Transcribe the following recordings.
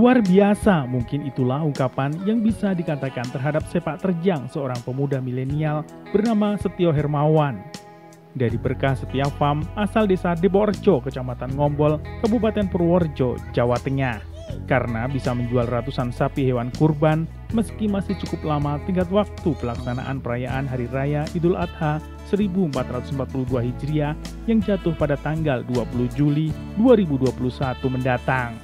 Luar biasa, mungkin itulah ungkapan yang bisa dikatakan terhadap sepak terjang seorang pemuda milenial bernama Setio Hermawan. Dari berkah Setia Farm, asal desa Deborejo, Kecamatan Ngombol, Kabupaten Purworejo, Jawa Tengah. Karena bisa menjual ratusan sapi hewan kurban, meski masih cukup lama tenggat waktu pelaksanaan perayaan Hari Raya Idul Adha 1442 Hijriah yang jatuh pada tanggal 20 Juli 2021 mendatang.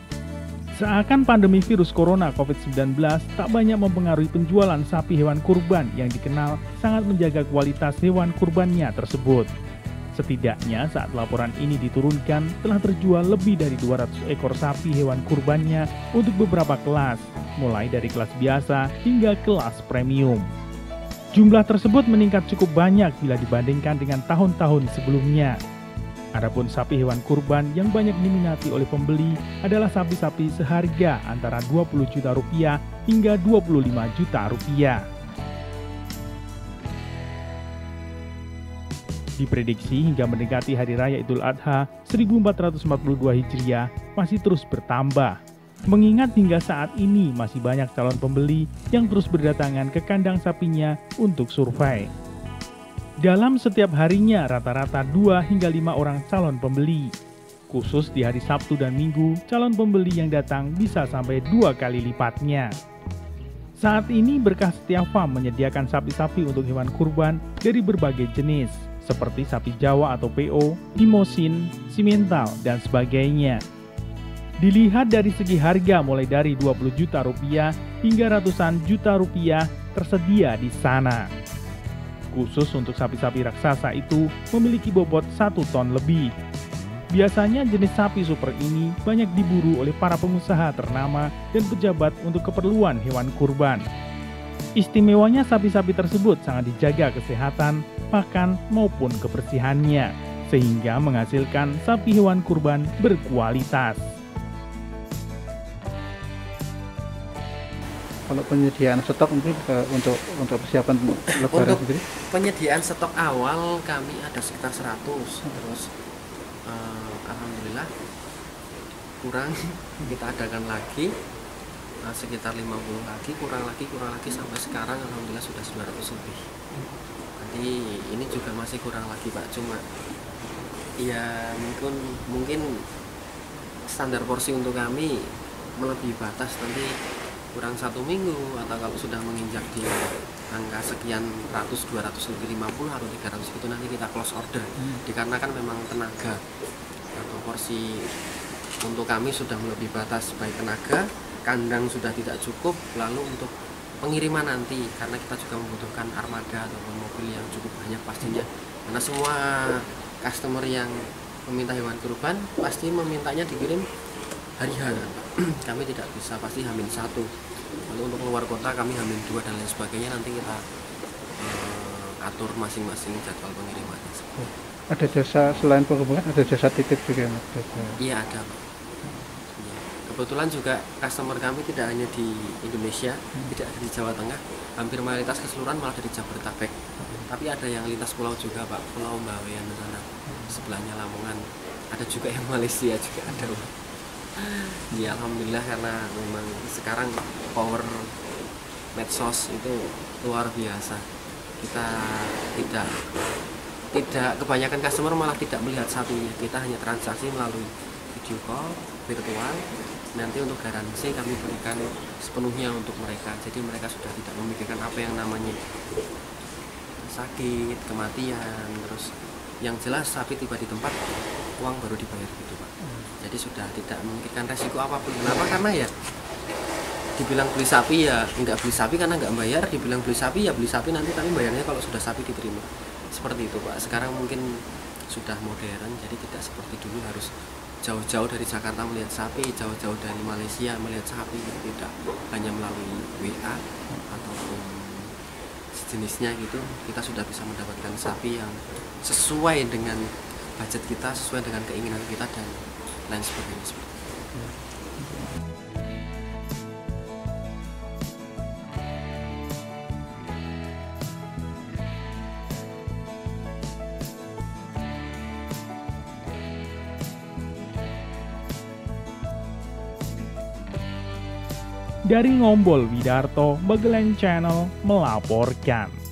Seakan pandemi virus corona COVID-19 tak banyak mempengaruhi penjualan sapi hewan kurban yang dikenal sangat menjaga kualitas hewan kurbannya tersebut. Setidaknya saat laporan ini diturunkan telah terjual lebih dari 200 ekor sapi hewan kurbannya untuk beberapa kelas, mulai dari kelas biasa hingga kelas premium. Jumlah tersebut meningkat cukup banyak bila dibandingkan dengan tahun-tahun sebelumnya. Adapun sapi hewan kurban yang banyak diminati oleh pembeli adalah sapi-sapi seharga antara 20 juta rupiah hingga 25 juta rupiah. Diprediksi hingga mendekati Hari Raya Idul Adha 1442 Hijriah masih terus bertambah. Mengingat hingga saat ini masih banyak calon pembeli yang terus berdatangan ke kandang sapinya untuk survei. Dalam setiap harinya rata-rata 2 hingga 5 orang calon pembeli. Khusus di hari Sabtu dan Minggu, calon pembeli yang datang bisa sampai 2 kali lipatnya. Saat ini Berkah Setia Farm menyediakan sapi-sapi untuk hewan kurban dari berbagai jenis, seperti sapi Jawa atau PO, limosin, simental, dan sebagainya. Dilihat dari segi harga mulai dari 20 juta rupiah hingga ratusan juta rupiah tersedia di sana. Khusus untuk sapi-sapi raksasa itu memiliki bobot 1 ton lebih. Biasanya jenis sapi super ini banyak diburu oleh para pengusaha ternama dan pejabat untuk keperluan hewan kurban. Istimewanya sapi-sapi tersebut sangat dijaga kesehatan, pakan maupun kebersihannya, sehingga menghasilkan sapi hewan kurban berkualitas. Kalau penyediaan stok mungkin untuk persiapan lebaran sendiri? Penyediaan stok awal kami ada sekitar 100, terus alhamdulillah kurang kita adakan lagi sekitar 50 lagi, kurang lagi sampai sekarang alhamdulillah sudah 900 lebih. Nanti ini juga masih kurang lagi Pak, cuma ya mungkin standar porsi untuk kami melebihi batas, nanti kurang 1 minggu atau kalau sudah menginjak di angka sekian ratus, 200 lebih 50 atau 300 itu nanti kita close order. Dikarenakan memang tenaga atau porsi untuk kami sudah melebihi batas, baik tenaga, kandang sudah tidak cukup, lalu untuk pengiriman nanti karena kita juga membutuhkan armada ataupun mobil yang cukup banyak pastinya, karena semua customer yang meminta hewan kurban pasti memintanya dikirim hari-hari. Kami tidak bisa pasti H-1, lalu untuk keluar kota kami H-2 dan lain sebagainya, nanti kita atur masing-masing jadwal pengiriman. Ada jasa selain pengiriman, ada jasa titip juga? Iya ada Pak. Ya. Kebetulan juga customer kami tidak hanya di Indonesia, tidak ada di Jawa Tengah, hampir mayoritas keseluruhan malah dari Jabodetabek. Tapi ada yang lintas pulau juga Pak, Pulau Bawean sana, sebelahnya Lamongan. Ada juga yang Malaysia juga ada Pak. Ya alhamdulillah, karena memang sekarang power medsos itu luar biasa. Kita tidak kebanyakan customer malah tidak melihat sapinya, kita hanya transaksi melalui video call virtual. Nanti untuk garansi kami berikan sepenuhnya untuk mereka, jadi mereka sudah tidak memikirkan apa yang namanya sakit, kematian, terus yang jelas sapi tiba di tempat uang baru dibayar gitu Pak. Jadi sudah tidak memikirkan resiko apapun. Kenapa? Karena ya dibilang beli sapi ya nggak beli sapi karena nggak bayar, dibilang beli sapi ya beli sapi nanti tapi bayarnya kalau sudah sapi diterima. Seperti itu Pak. Sekarang mungkin sudah modern, jadi tidak seperti dulu harus jauh-jauh dari Jakarta melihat sapi, jauh-jauh dari Malaysia melihat sapi, tidak hanya melalui WA ataupun sejenisnya gitu, kita sudah bisa mendapatkan sapi yang sesuai dengan budget kita, sesuai dengan keinginan kita dan lain sebagainya. Dari Ngombol Widarto, Bagelen Channel melaporkan.